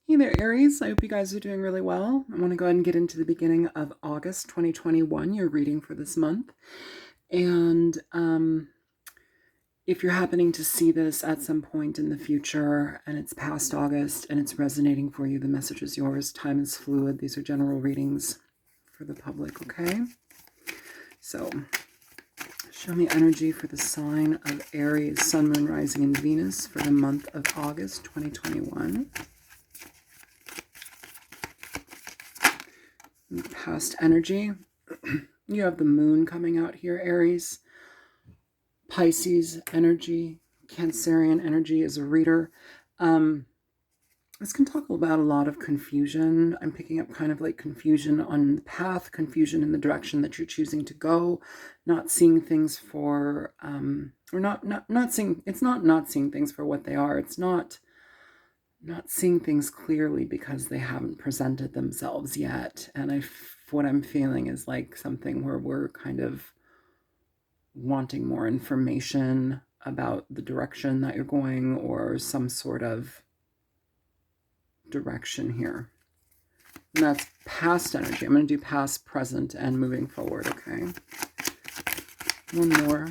Hey there, Aries. I hope you guys are doing really well. I want to go ahead and get into the beginning of August 2021, your reading for this month. And if you're happening to see this at some point in the future and it's past August and it's resonating for you, the message is yours. Time is fluid. These are general readings for the public, okay? So, show me energy for the sign of Aries, Sun, Moon, Rising, and Venus for the month of August 2021. Past energy. You have the moon coming out here, Aries. Pisces energy, Cancerian energy as a reader. This can talk about a lot of confusion. I'm picking up kind of like confusion on the path, confusion in the direction that you're choosing to go, not seeing things for, or not seeing, it's not seeing things for what they are. It's not seeing things clearly because they haven't presented themselves yet. And what I'm feeling is like something where we're kind of wanting more information about the direction that you're going or some sort of direction here. And that's past energy. I'm going to do past, present, and moving forward, okay? One more.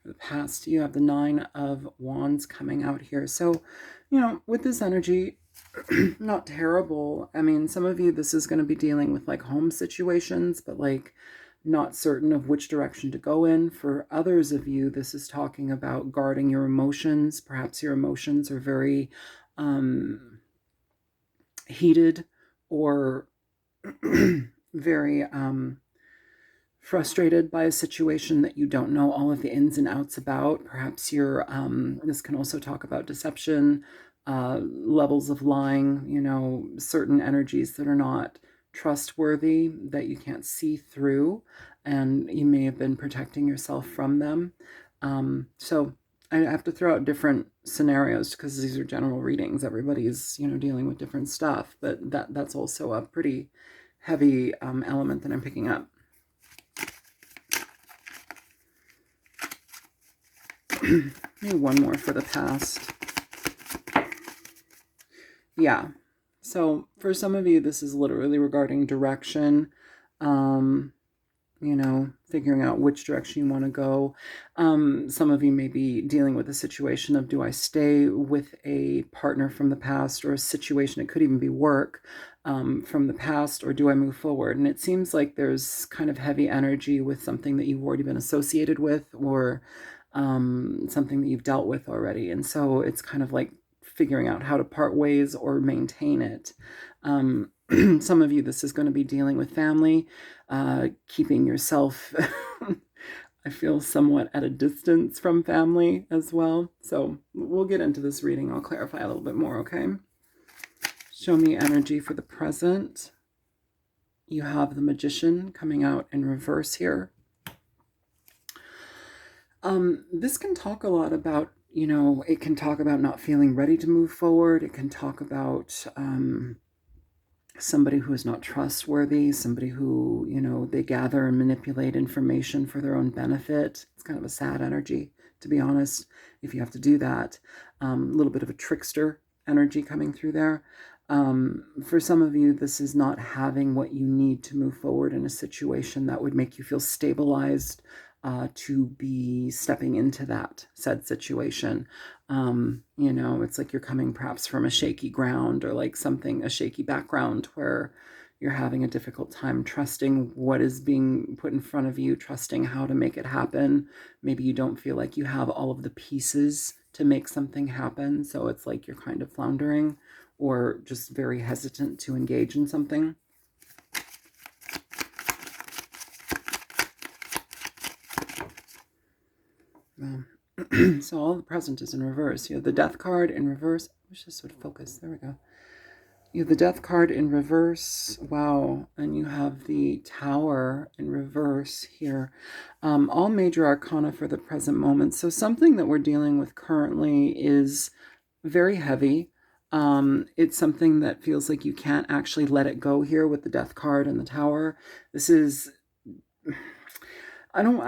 For the past, you have the 9 of Wands coming out here. So, with this energy, not terrible. I mean, some of you, this is going to be dealing with like home situations, but like not certain of which direction to go in. For others of you, this is talking about guarding your emotions. Perhaps your emotions are very heated or very frustrated by a situation that you don't know all of the ins and outs about. Perhaps you're, this can also talk about deception, levels of lying, certain energies that are not trustworthy, that you can't see through, and you may have been protecting yourself from them. So I have to throw out different scenarios because these are general readings. Everybody's, dealing with different stuff, but that's also a pretty heavy element that I'm picking up. Maybe one more for the past. Yeah. So for some of you, this is literally regarding direction, figuring out which direction you want to go. Some of you may be dealing with a situation of, do I stay with a partner from the past, or a situation, it could even be work from the past, or do I move forward? And it seems like there's kind of heavy energy with something that you've already been associated with, or something that you've dealt with already. And so it's kind of like figuring out how to part ways or maintain it. Some of you, this is going to be dealing with family, keeping yourself, I feel, somewhat at a distance from family as well. So we'll get into this reading. I'll clarify a little bit more, okay? Show me energy for the present. You have the Magician coming out in reverse here. This can talk a lot about, it can talk about not feeling ready to move forward. It can talk about somebody who is not trustworthy, somebody who, they gather and manipulate information for their own benefit. It's kind of a sad energy, to be honest, if you have to do that. A little bit of a trickster energy coming through there. For some of you, this is not having what you need to move forward in a situation that would make you feel stabilized, to be stepping into that said situation. It's like you're coming perhaps from a shaky ground, or like a shaky background, where you're having a difficult time trusting what is being put in front of you, trusting how to make it happen. Maybe you don't feel like you have all of the pieces to make something happen. So it's like you're kind of floundering, or just very hesitant to engage in something. So all the present is in reverse. You have the Death card in reverse. I wish this would focus. There we go. You have the Death card in reverse. Wow. And you have the Tower in reverse here. All major arcana for the present moment. So something that we're dealing with currently is very heavy. It's something that feels like you can't actually let it go here with the Death card and the Tower. This is, I don't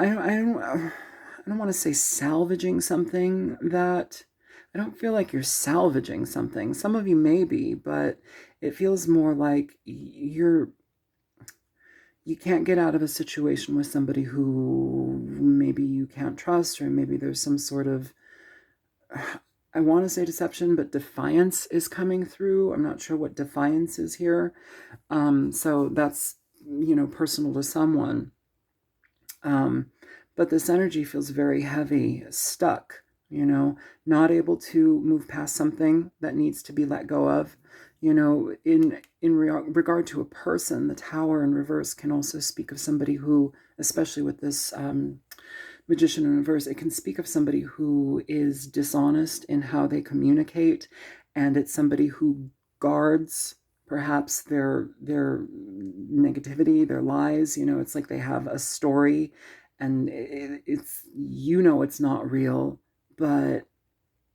want to say salvaging something that, I don't feel like you're salvaging something. Some of you may be, but it feels more like you can't get out of a situation with somebody who maybe you can't trust, or maybe there's some sort of, I want to say deception, but defiance is coming through. I'm not sure what defiance is here. So that's, personal to someone. But this energy feels very heavy, stuck, not able to move past something that needs to be let go of. In regard to a person, the Tower in reverse can also speak of somebody who, especially with this Magician in reverse, it can speak of somebody who is dishonest in how they communicate, and it's somebody who guards perhaps their negativity, their lies. It's like they have a story, and it's it's not real, but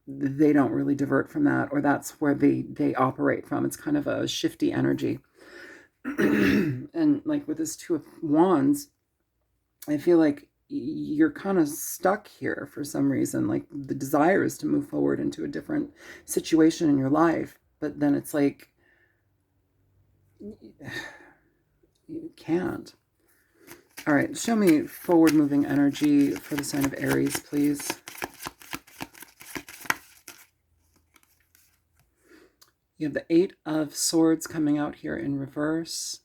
they don't really divert from that, or that's where they operate from. It's kind of a shifty energy. And like with this Two of Wands, I feel like you're kind of stuck here for some reason. Like the desire is to move forward into a different situation in your life, but then it's like you can't. All right, show me forward moving energy for the sign of Aries, please. You have the Eight of Swords coming out here in reverse.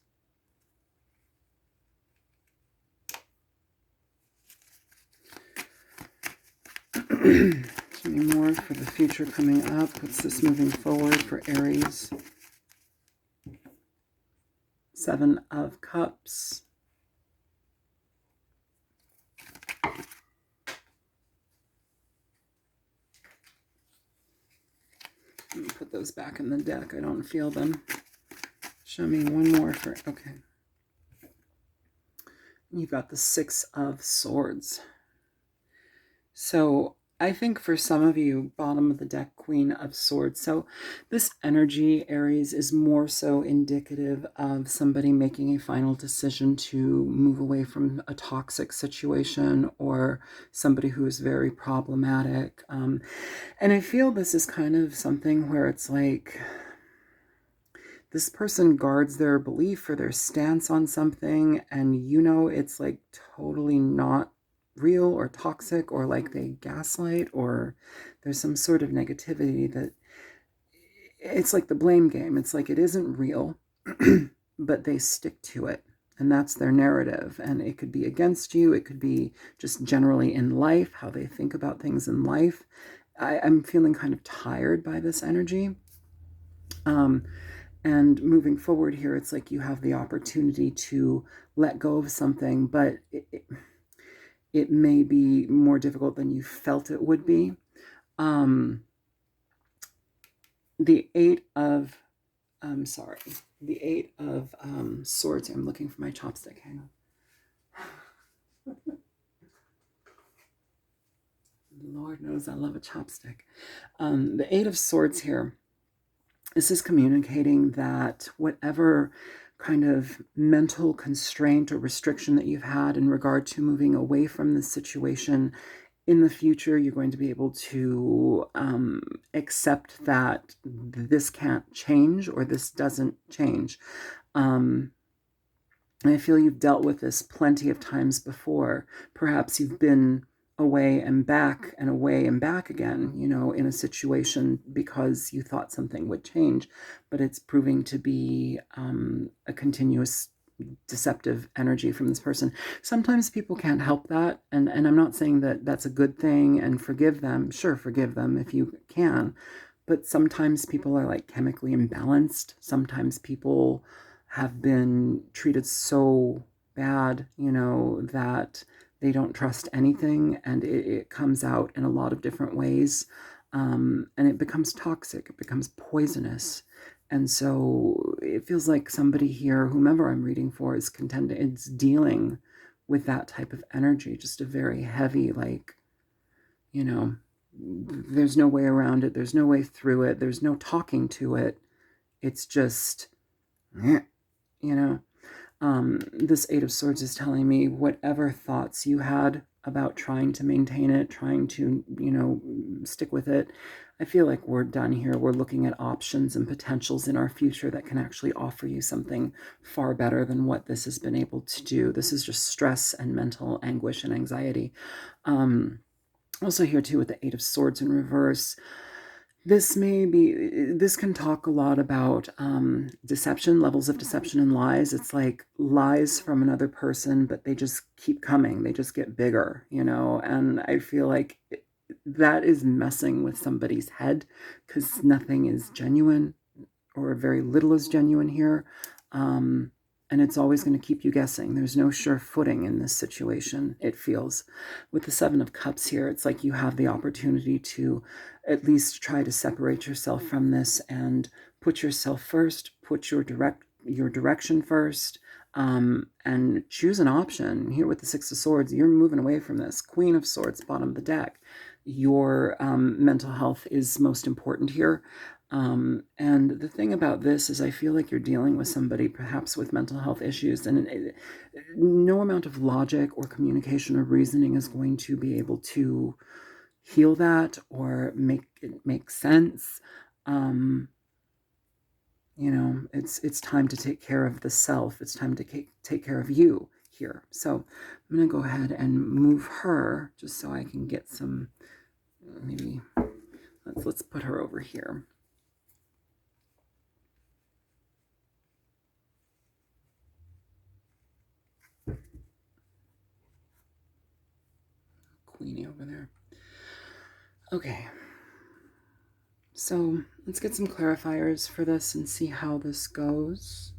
Show me more for the future coming up. What's this moving forward for Aries? Seven of Cups. Let me put those back in the deck. I don't feel them. Show me one more for, okay. You've got the Six of Swords. So I think for some of you, bottom of the deck, Queen of Swords. So this energy, Aries, is more so indicative of somebody making a final decision to move away from a toxic situation, or somebody who is very problematic. And I feel this is kind of something where it's like this person guards their belief or their stance on something, and it's like totally not real or toxic, or like they gaslight, or there's some sort of negativity that it's like the blame game. It's like it isn't real, but they stick to it, and that's their narrative. And it could be against you, it could be just generally in life, how they think about things in life. I'm feeling kind of tired by this energy. And moving forward here, it's like you have the opportunity to let go of something, but it may be more difficult than you felt it would be. The Eight of Swords. I'm looking for my chopstick. Hang on. Lord knows I love a chopstick. The Eight of Swords here. This is communicating that whatever kind of mental constraint or restriction that you've had in regard to moving away from this situation, in the future, you're going to be able to accept that this can't change, or this doesn't change. And I feel you've dealt with this plenty of times before. Perhaps you've been away and back and away and back again, in a situation because you thought something would change, but it's proving to be a continuous deceptive energy from this person. Sometimes people can't help that, and I'm not saying that that's a good thing, and forgive them. Sure, forgive them if you can, but sometimes people are like chemically imbalanced. Sometimes people have been treated so bad, that they don't trust anything, and it comes out in a lot of different ways, and it becomes toxic, it becomes poisonous. And so it feels like somebody here, whomever I'm reading for, is it's dealing with that type of energy, just a very heavy, like, there's no way around it, there's no way through it, there's no talking to it, it's just, this Eight of Swords is telling me whatever thoughts you had about trying to maintain it, trying to, you know, stick with it. I feel like we're done here. We're looking at options and potentials in our future that can actually offer you something far better than what this has been able to do. This is just stress and mental anguish and anxiety. Also here too with the Eight of Swords in reverse. This can talk a lot about deception, levels of deception and lies. It's like lies from another person, but they just keep coming. They just get bigger, you know? And I feel like that is messing with somebody's head because nothing is genuine, or very little is genuine here. And it's always going to keep you guessing. There's no sure footing in this situation, it feels. With the Seven of Cups here, it's like you have the opportunity to at least try to separate yourself from this and put yourself first, put your direction first, and choose an option. Here with the Six of Swords, you're moving away from this. Queen of Swords, bottom of the deck. Your mental health is most important here. And the thing about this is I feel like you're dealing with somebody perhaps with mental health issues, and no amount of logic or communication or reasoning is going to be able to heal that or make it make sense. You know, it's time to take care of the self. It's time to take care of you here. So I'm going to go ahead and move her just so I can get some, maybe, let's put her over here. Queenie over there. Okay. So let's get some clarifiers for this and see how this goes.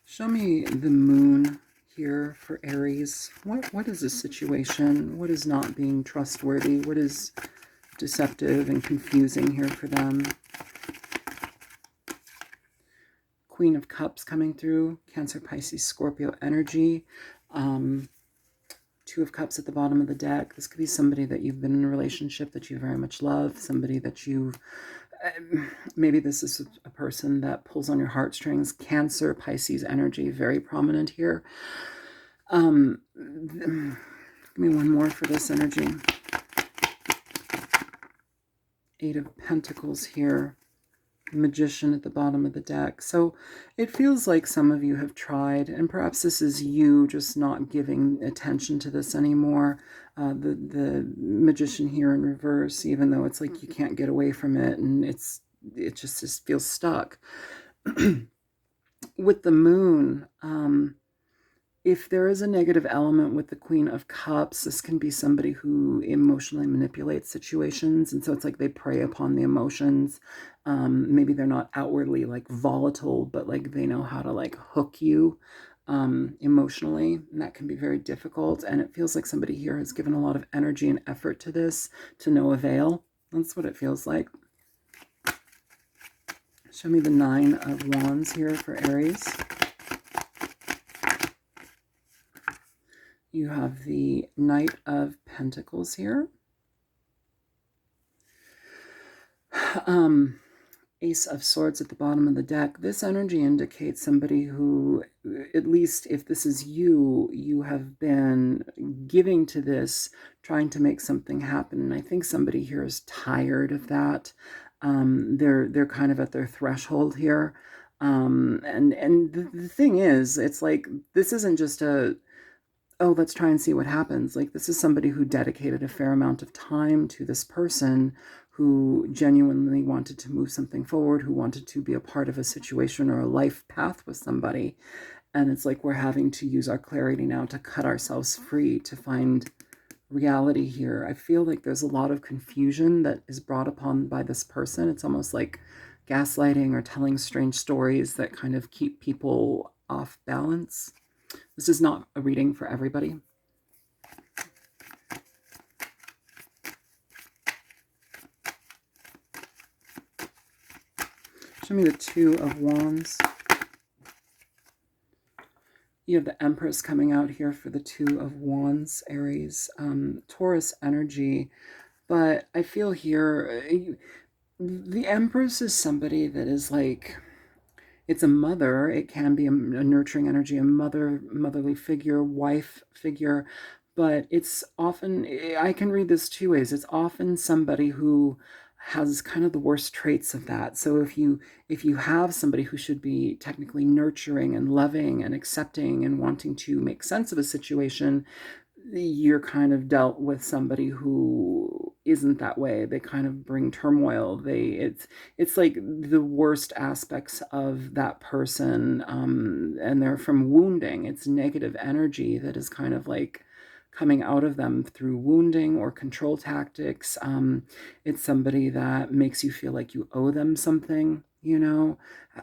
Show me the moon here for Aries. What is this situation? What is not being trustworthy? What is deceptive and confusing here for them? Queen of Cups coming through. Cancer, Pisces, Scorpio energy. Two of Cups at the bottom of the deck. This could be somebody that you've been in a relationship that you very much love. Somebody that you've... maybe this is a person that pulls on your heartstrings. Cancer, Pisces energy, very prominent here. Give me one more for this energy. Eight of Pentacles here. Magician at the bottom of the deck. So it feels like some of you have tried, and perhaps this is you just not giving attention to this anymore. The Magician here in reverse, even though it's like you can't get away from it, and it just feels stuck. With the moon, if there is a negative element with the Queen of Cups, this can be somebody who emotionally manipulates situations. And so it's like they prey upon the emotions. Maybe they're not outwardly like volatile, but like they know how to like hook you emotionally. And that can be very difficult. And it feels like somebody here has given a lot of energy and effort to this to no avail. That's what it feels like. Show me the Nine of Wands here for Aries. You have the Knight of Pentacles here. Ace of Swords at the bottom of the deck. This energy indicates somebody who, at least if this is you, you have been giving to this, trying to make something happen. And I think somebody here is tired of that. They're kind of at their threshold here. And the thing is, it's like, this isn't just a, oh, let's try and see what happens. Like, this is somebody who dedicated a fair amount of time to this person, who genuinely wanted to move something forward, who wanted to be a part of a situation or a life path with somebody. And it's like we're having to use our clarity now to cut ourselves free, to find reality here. I feel like there's a lot of confusion that is brought upon by this person. It's almost like gaslighting or telling strange stories that kind of keep people off balance. This is not a reading for everybody. Show me the Two of Wands. You have the Empress coming out here for the Two of Wands, Aries, Taurus energy. But I feel here, the Empress is somebody that is like, it's a mother. It can be a nurturing energy, a motherly figure, wife figure. But it's often, I can read this two ways. It's often somebody who has kind of the worst traits of that. So if you have somebody who should be technically nurturing and loving and accepting and wanting to make sense of a situation, you're kind of dealt with somebody who isn't that way. They kind of bring turmoil. It's like the worst aspects of that person, and they're from wounding. It's negative energy that is kind of like coming out of them through wounding or control tactics. It's somebody that makes you feel like you owe them something, you know.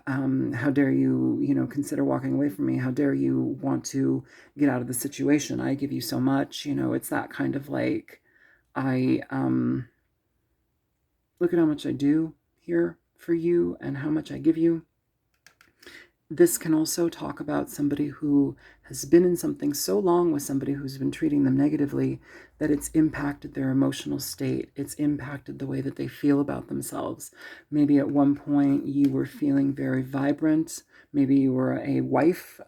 How dare you, consider walking away from me? How dare you want to get out of the situation? I give you so much, it's that kind of like, I look at how much I do here for you and how much I give you. This can also talk about somebody who has been in something so long with somebody who's been treating them negatively that it's impacted their emotional state. It's impacted the way that they feel about themselves. Maybe at one point you were feeling very vibrant. Maybe you were a wife,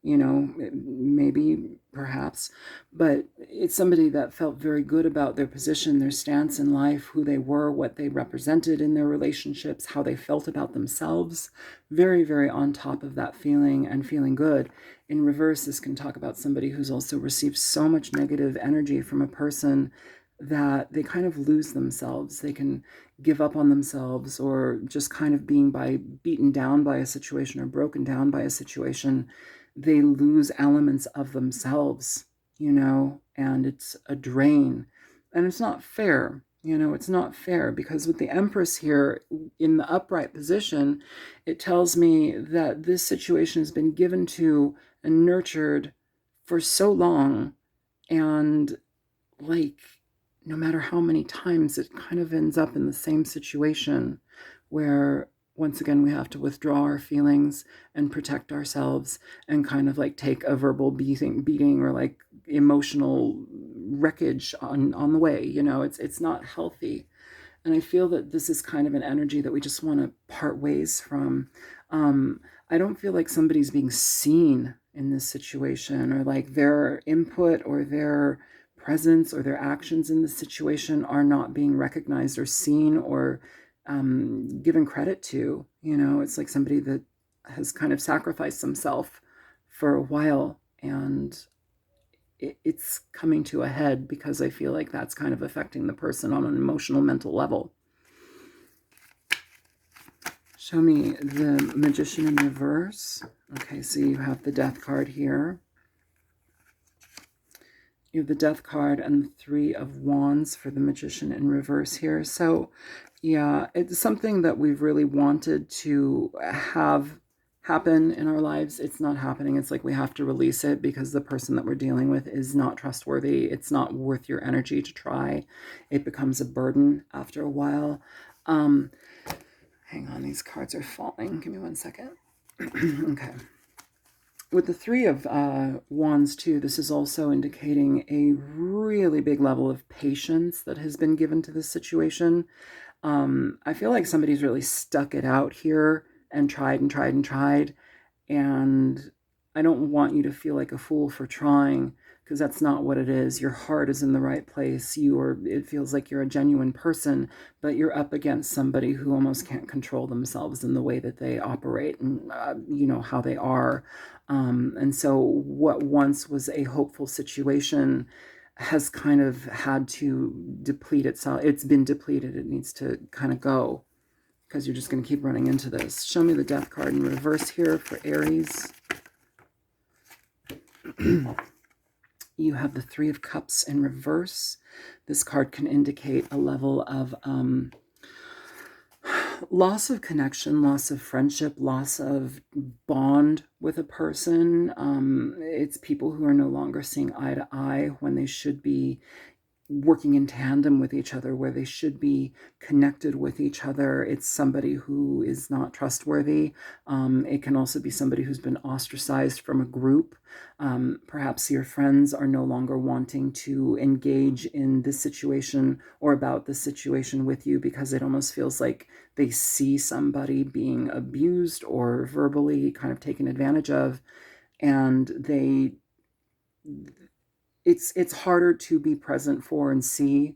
maybe, perhaps, but it's somebody that felt very good about their position, their stance in life, who they were, what they represented in their relationships, how they felt about themselves. Very, very on top of that feeling and feeling good. In reverse, this can talk about somebody who's also received so much negative energy from a person that they kind of lose themselves. They can give up on themselves, or just kind of being beaten down by a situation or broken down by a situation. They lose elements of themselves, and it's a drain. And it's not fair. It's not fair, because with the Empress here in the upright position, it tells me that this situation has been given to and nurtured for so long, and like, no matter how many times, it kind of ends up in the same situation where once again we have to withdraw our feelings and protect ourselves and kind of like take a verbal beating or like emotional wreckage on the way. It's not healthy. And I feel that this is kind of an energy that we just want to part ways from. I don't feel like somebody's being seen in this situation, or like their input or their presence or their actions in the situation are not being recognized or seen or given credit to. It's like somebody that has kind of sacrificed themselves for a while, and it's coming to a head, because I feel like that's kind of affecting the person on an emotional, mental level. Show me the Magician in reverse. Okay, so you have the Death card here. You have the Death card and the Three of Wands for the Magician in reverse here. So yeah, it's something that we've really wanted to have happen in our lives. It's not happening. It's like we have to release it, because the person that we're dealing with is not trustworthy. It's not worth your energy to try. It becomes a burden after a while. Hang on, these cards are falling. Give me 1 second. Okay. With the Three of Wands too, this is also indicating a really big level of patience that has been given to this situation. I feel like somebody's really stuck it out here and tried and tried and tried. And I don't want you to feel like a fool for trying, because that's not what it is. Your heart is in the right place. It feels like you're a genuine person, but you're up against somebody who almost can't control themselves in the way that they operate and, how they are. And so what once was a hopeful situation has kind of had to deplete itself. It's been depleted. It needs to kind of go, because you're just going to keep running into this. Show me the Death card in reverse here for Aries. You have the Three of Cups in reverse. This card can indicate a level of loss of connection, loss of friendship, loss of bond with a person. It's people who are no longer seeing eye to eye when they should be working in tandem with each other, where they should be connected with each other. It's somebody who is not trustworthy. It can also be somebody who's been ostracized from a group. Perhaps your friends are no longer wanting to engage in this situation or about this situation with you, because it almost feels like they see somebody being abused or verbally kind of taken advantage of, and it's harder to be present for and see,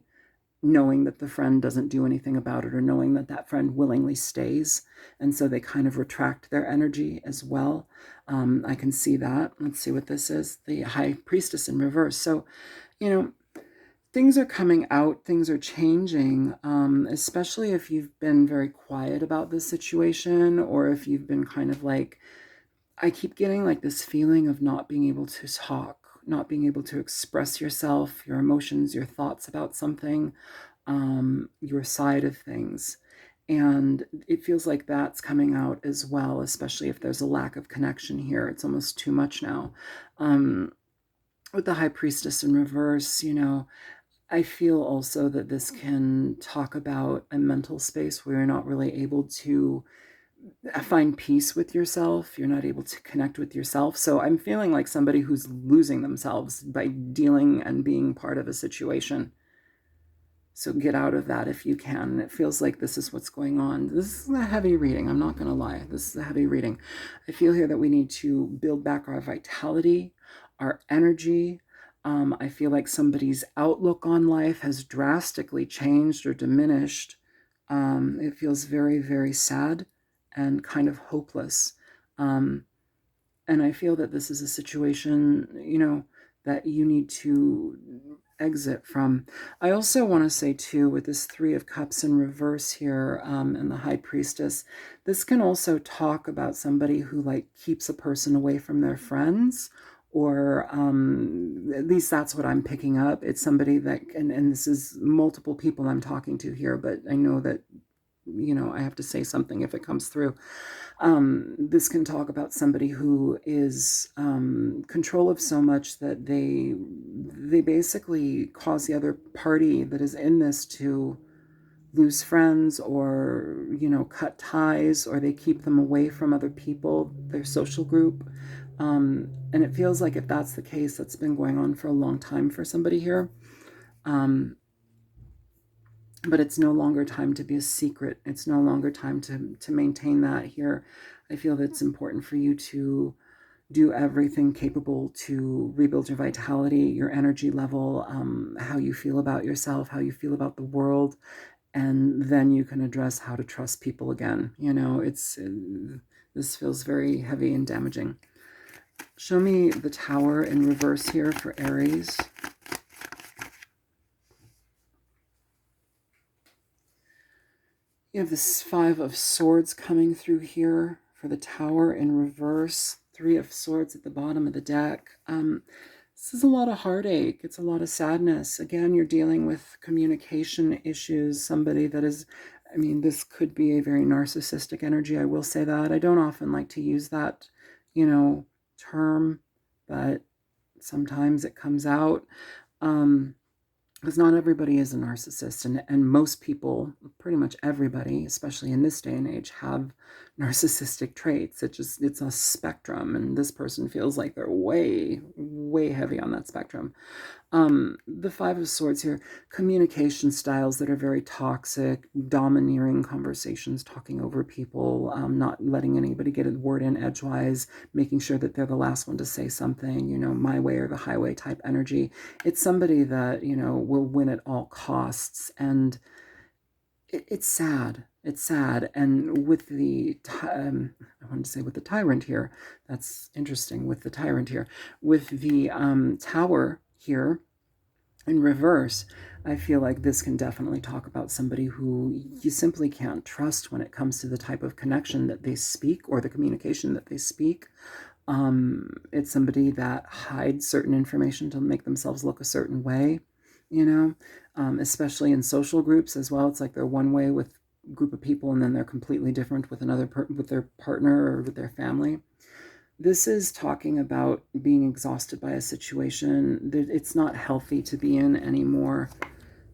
knowing that the friend doesn't do anything about it, or knowing that that friend willingly stays. And so they kind of retract their energy as well. I can see that. Let's see what this is. The High Priestess in reverse. So, you know, things are coming out, things are changing, especially if you've been very quiet about this situation, or if you've been kind of like, I keep getting like this feeling of not being able to talk, not being able to express yourself, your emotions, your thoughts about something, your side of things. And it feels like that's coming out as well, especially if there's a lack of connection here. It's almost too much now. With the High Priestess in reverse, I feel also that this can talk about a mental space where you're not really able to find peace with yourself. You're not able to connect with yourself. So I'm feeling like somebody who's losing themselves by dealing and being part of a situation. So get out of that if you can. It feels like this is what's going on. This is a heavy reading. I'm not going to lie. This is a heavy reading. I feel here that we need to build back our vitality, our energy. I feel like somebody's outlook on life has drastically changed or diminished. It feels very, very sad and kind of hopeless. And I feel that this is a situation, that you need to exit from. I also want to say, too, with this Three of Cups in reverse here, and the High Priestess, this can also talk about somebody who, like, keeps a person away from their friends, or at least that's what I'm picking up. It's somebody that, and this is multiple people I'm talking to here, but I know that, I have to say something if it comes through. This can talk about somebody who is control of so much that they basically cause the other party that is in this to lose friends, or cut ties, or they keep them away from other people, their social group. And it feels like, if that's the case, that's been going on for a long time for somebody here. But it's no longer time to be a secret. It's no longer time to maintain that here. I feel that it's important for you to do everything capable to rebuild your vitality, your energy level, how you feel about yourself, how you feel about the world, and then you can address how to trust people again. This feels very heavy and damaging. Show me the Tower in reverse here for Aries. You have this Five of Swords coming through here for the Tower in reverse. Three of Swords at the bottom of the deck. This is a lot of heartache. It's a lot of sadness. Again, you're dealing with communication issues. Somebody that is, this could be a very narcissistic energy. I will say that. I don't often like to use that, term, but sometimes it comes out. Because not everybody is a narcissist, and most people, pretty much everybody, especially in this day and age, have narcissistic traits. It's a spectrum, and this person feels like they're way, way heavy on that spectrum. The Five of Swords here, communication styles that are very toxic, domineering conversations, talking over people, not letting anybody get a word in edgewise, making sure that they're the last one to say something, my way or the highway type energy. It's somebody that, will win at all costs, and it's sad. It's sad. And with the, I wanted to say with the Tyrant here, that's interesting, with the Tyrant here, with the Tower here in reverse, I feel like this can definitely talk about somebody who you simply can't trust when it comes to the type of connection that they speak, or the communication that they speak. It's somebody that hides certain information to make themselves look a certain way, especially in social groups as well. It's like they're one way with a group of people, and then they're completely different with with their partner or with their family. This is talking about being exhausted by a situation that it's not healthy to be in anymore.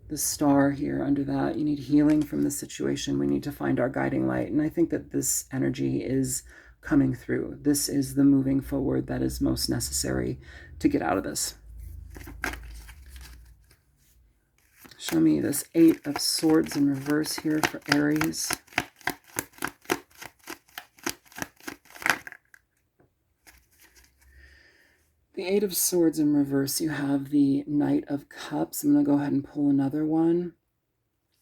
The star here under that, you need healing from the situation. We need to find our guiding light. And I think that this energy is coming through. This is the moving forward that is most necessary to get out of this. Show me this 8 of Swords in reverse here for Aries. The 8 of Swords in reverse, you have the Knight of Cups. I'm going to go ahead and pull another one,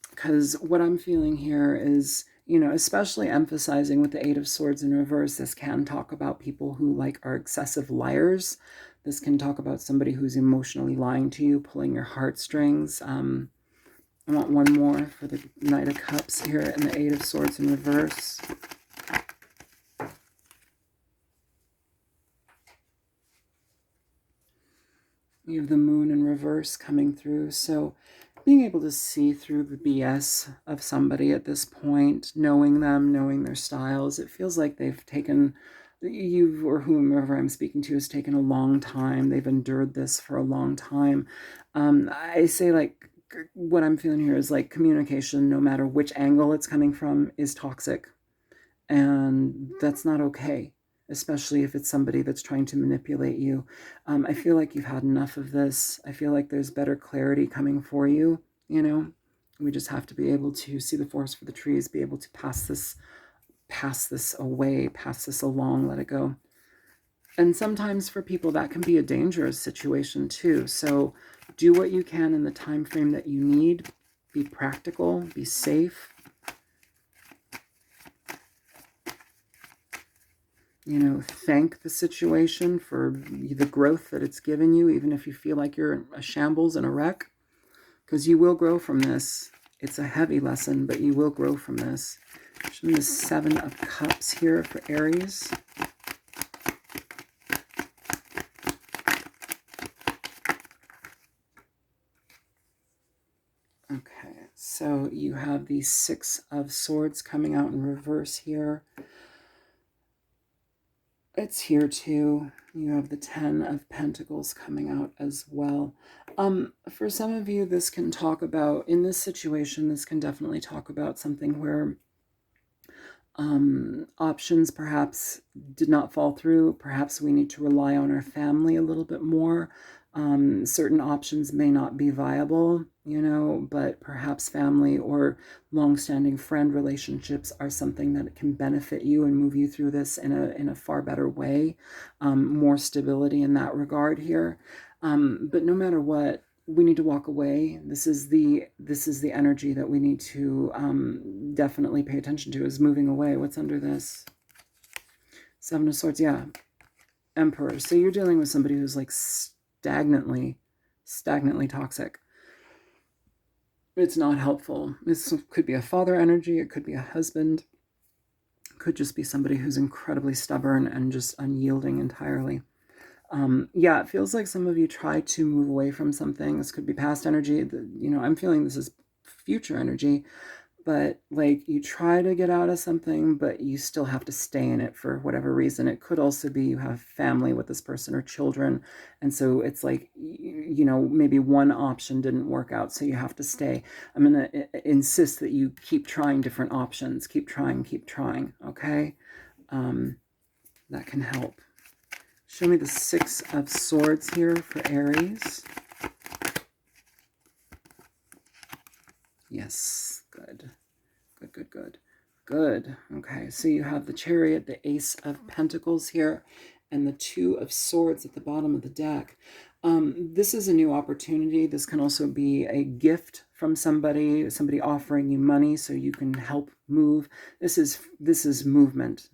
because what I'm feeling here is, especially emphasizing with the 8 of Swords in reverse, this can talk about people who are excessive liars. This can talk about somebody who's emotionally lying to you, pulling your heartstrings. I want one more for the Knight of Cups here and the 8 of Swords in reverse. You have the Moon in reverse coming through. So being able to see through the BS of somebody at this point, knowing them, knowing their styles, it feels like they've taken, you or whomever I'm speaking to has taken a long time. They've endured this for a long time. I say what I'm feeling here is communication, no matter which angle it's coming from, is toxic. And that's not okay, especially if it's somebody that's trying to manipulate you. I feel like you've had enough of this. I feel like there's better clarity coming for you, We just have to be able to see the forest for the trees, be able to pass this away, pass this along, let it go. And sometimes for people that can be a dangerous situation too. So do what you can in the time frame that you need. Be practical, be safe. Thank the situation for the growth that it's given you, even if you feel like you're a shambles and a wreck, because you will grow from this. It's a heavy lesson, but you will grow from this. Show me the 7 of Cups here for Aries. Okay, so you have the 6 of Swords coming out in reverse here. It's here too. You have the 10 of Pentacles coming out as well. For some of you, this can talk about, in this situation, this can definitely talk about something where options perhaps did not fall through. Perhaps we need to rely on our family a little bit more. Certain options may not be viable, but perhaps family or long-standing friend relationships are something that can benefit you and move you through this in a far better way. More stability in that regard here. But no matter what, we need to walk away. This is the energy that we need to definitely pay attention to, is moving away. What's under this? 7 of Swords, yeah. Emperor. So you're dealing with somebody who's stagnantly toxic. It's not helpful. This could be a father energy. It could be a husband. It could just be somebody who's incredibly stubborn and just unyielding entirely. Yeah, it feels like some of you try to move away from something. This could be past energy. I'm feeling this is future energy, but you try to get out of something, but you still have to stay in it for whatever reason. It could also be you have family with this person or children, and so it's maybe one option didn't work out, so you have to stay. I'm going to insist that you keep trying different options. Keep trying, okay? That can help. Show me the 6 of Swords here for Aries. Yes, good. Good. Okay, so you have the Chariot, the Ace of Pentacles here, and the 2 of Swords at the bottom of the deck. This is a new opportunity. This can also be a gift from somebody offering you money so you can help move. This is movement,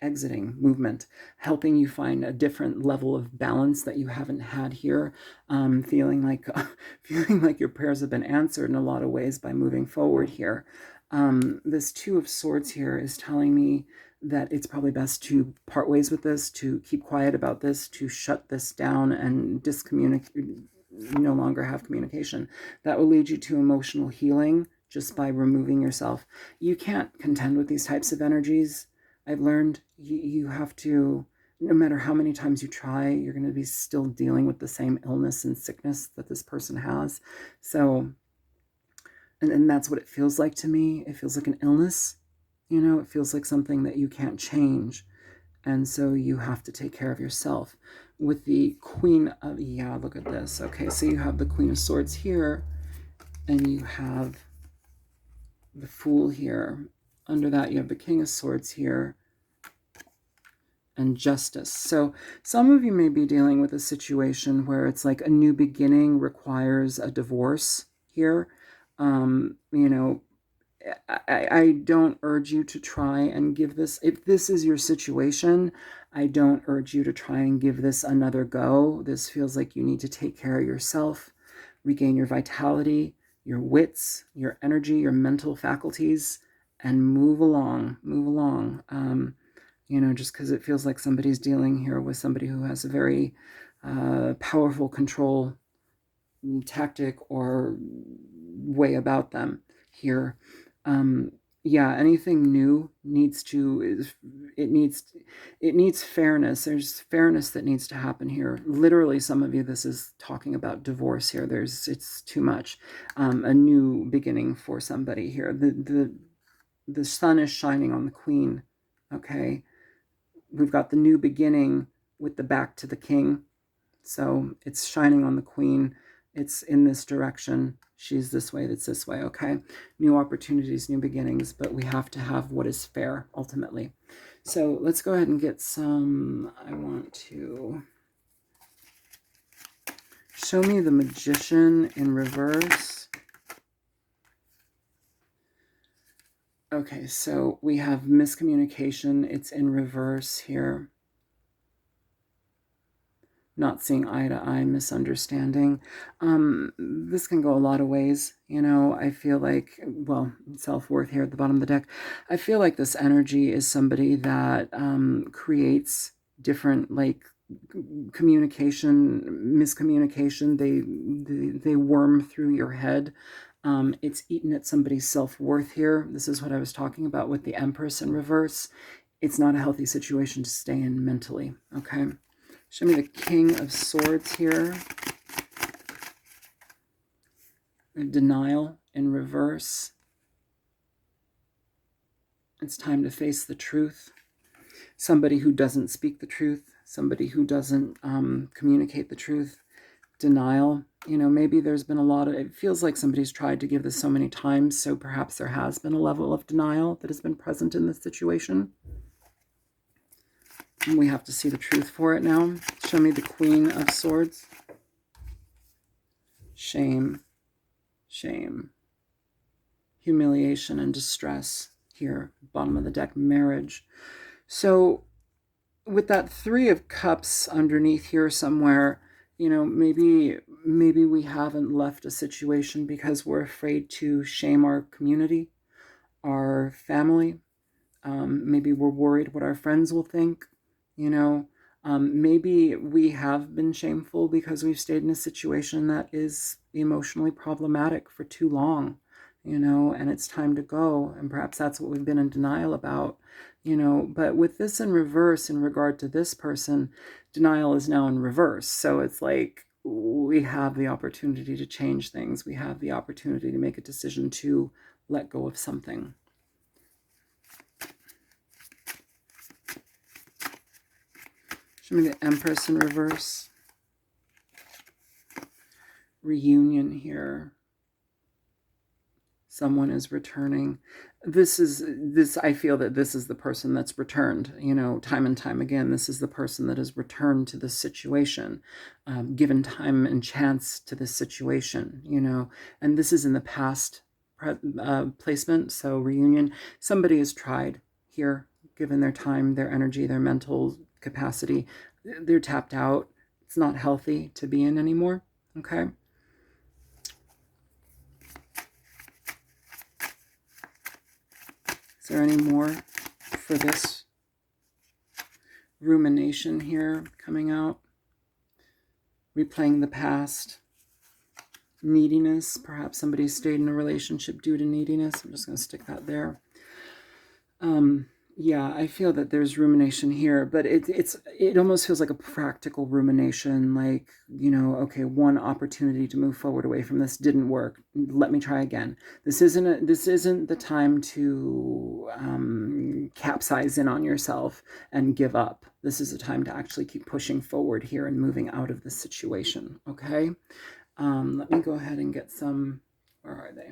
exiting movement, helping you find a different level of balance that you haven't had here. Feeling like your prayers have been answered in a lot of ways by moving forward here. This 2 of Swords here is telling me that it's probably best to part ways with this, to keep quiet about this, to shut this down and no longer have communication. That will lead you to emotional healing just by removing yourself. You can't contend with these types of energies. I've learned you have to no matter how many times you try, you're going to be still dealing with the same illness and sickness that this person has. So, and that's what it feels like to me. It feels like an illness. It feels like something that you can't change. And so you have to take care of yourself. With the Queen of, yeah, look at this. Okay, so you have the Queen of Swords here, and you have the Fool here. Under that, you have the King of Swords here, and Justice. So some of you may be dealing with a situation where it's like a new beginning requires a divorce here. I don't urge you to try and give this, if this is your situation, I don't urge you to try and give this another go. This feels like you need to take care of yourself, regain your vitality, your wits, your energy, your mental faculties, and move along, just because it feels like somebody's dealing here with somebody who has a very powerful control tactic or way about them here. Yeah, anything new needs fairness. There's fairness that needs to happen here. Literally, some of you, this is talking about divorce here. It's too much. A new beginning for somebody here. The sun is shining on the Queen. Okay, we've got the new beginning with the back to the King. So it's shining on the Queen. It's in this direction. She's this way, that's this way, okay? New opportunities, new beginnings, but we have to have what is fair, ultimately. So let's go ahead and get some, I want to show me the Magician in reverse. Okay, so we have miscommunication. It's in reverse here. Not seeing eye to eye, misunderstanding. This can go a lot of ways. I feel like, well, self-worth here at the bottom of the deck. I feel like this energy is somebody that creates different, like, communication, miscommunication. They worm through your head. It's eaten at somebody's self-worth here. This is what I was talking about with the Empress in reverse. It's not a healthy situation to stay in mentally, okay? Show me the King of Swords here. Denial in reverse. It's time to face the truth. Somebody who doesn't speak the truth. Somebody who doesn't communicate the truth. Denial. Maybe there's been a lot of, it feels like somebody's tried to give this so many times, so perhaps there has been a level of denial that has been present in this situation. And we have to see the truth for it now. Show me the Queen of Swords. Shame, shame, humiliation and distress here. Bottom of the deck, marriage. So with that Three of Cups underneath here somewhere, maybe we haven't left a situation because we're afraid to shame our community, our family. Maybe we're worried what our friends will think. Maybe we have been shameful because we've stayed in a situation that is emotionally problematic for too long, and it's time to go. And perhaps that's what we've been in denial about, but with this in reverse, in regard to this person, denial is now in reverse. So it's like we have the opportunity to change things. We have the opportunity to make a decision to let go of something. Show me the Empress in reverse. Reunion here. Someone is returning. I feel that this is the person that's returned, time and time again. This is the person that has returned to this situation, given time and chance to this situation, and this is in the past placement. So reunion, somebody has tried here, given their time, their energy, their mental capacity. They're tapped out. It's not healthy to be in anymore, okay? Is there any more for this rumination here coming out? Replaying the past. Neediness. Perhaps somebody stayed in a relationship due to neediness. I'm just going to stick that there. Yeah, I feel that there's rumination here, but it almost feels like a practical rumination, like, okay, one opportunity to move forward away from this didn't work. Let me try again. This isn't the time to capsize in on yourself and give up. This is a time to actually keep pushing forward here and moving out of the situation. Okay. Let me go ahead and get some. Where are they?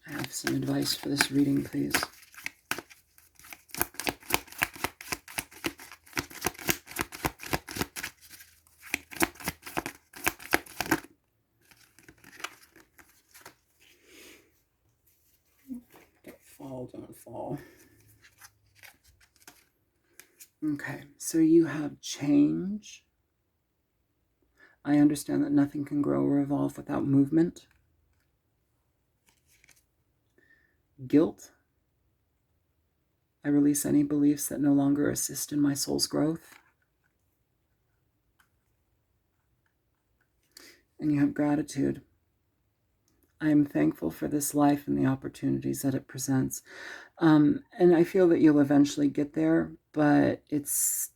I have some advice for this reading, please. Don't fall. Okay, so you have change. I understand that nothing can grow or evolve without movement. Guilt. I release any beliefs that no longer assist in my soul's growth. And you have gratitude. I am thankful for this life and the opportunities that it presents. And I feel that you'll eventually get there, but it's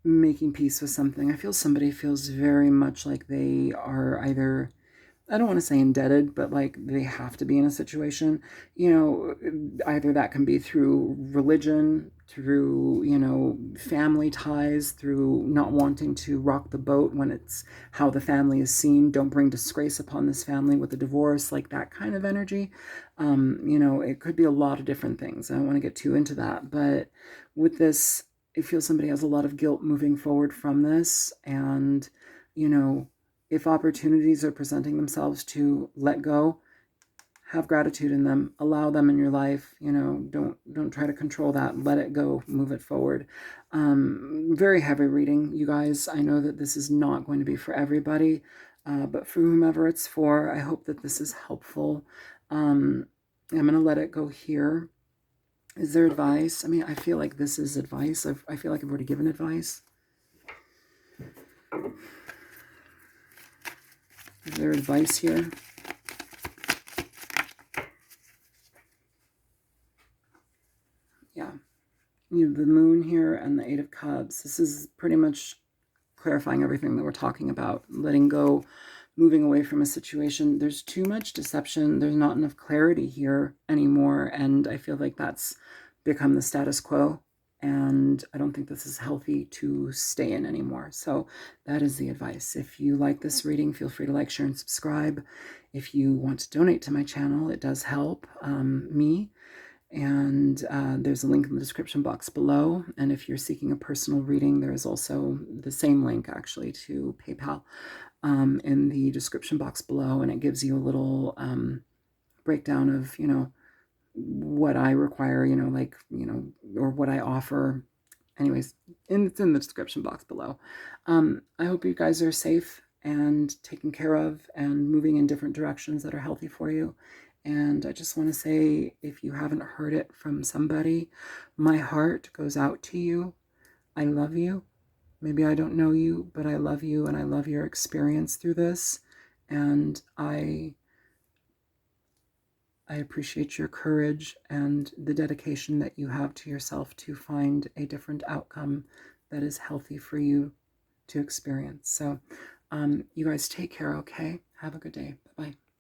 making peace with something. I feel somebody feels very much like they are either, I don't want to say indebted, but like they have to be in a situation, either that can be through religion, through, family ties, through not wanting to rock the boat when it's how the family is seen. Don't bring disgrace upon this family with a divorce, like that kind of energy. It could be a lot of different things. I don't want to get too into that, but with this, I feel somebody has a lot of guilt moving forward from this. And, if opportunities are presenting themselves to let go, have gratitude in them, allow them in your life. Don't try to control that. Let it go, move it forward. Very heavy reading, you guys. I know that this is not going to be for everybody, but for whomever it's for, I hope that this is helpful. I'm going to let it go here. Is there advice? I mean, I feel like this is advice. I feel like I've already given advice. Is there advice here? Yeah. You have the moon here and the 8 of Cups. This is pretty much clarifying everything that we're talking about. Letting go, moving away from a situation. There's too much deception. There's not enough clarity here anymore. And I feel like that's become the status quo. And I don't think this is healthy to stay in anymore. So that is the advice. If you like this reading, feel free to like, share, and subscribe. If you want to donate to my channel, it does help me. And there's a link in the description box below. And if you're seeking a personal reading, there is also the same link actually to PayPal in the description box below. And it gives you a little breakdown of, what I require, or what I offer. Anyways, it's in the description box below. I hope you guys are safe and taken care of and moving in different directions that are healthy for you. And I just want to say, if you haven't heard it from somebody, my heart goes out to you. I love you. Maybe I don't know you, but I love you, and I love your experience through this. And I appreciate your courage and the dedication that you have to yourself to find a different outcome that is healthy for you to experience. So you guys take care, okay? Have a good day. Bye-bye.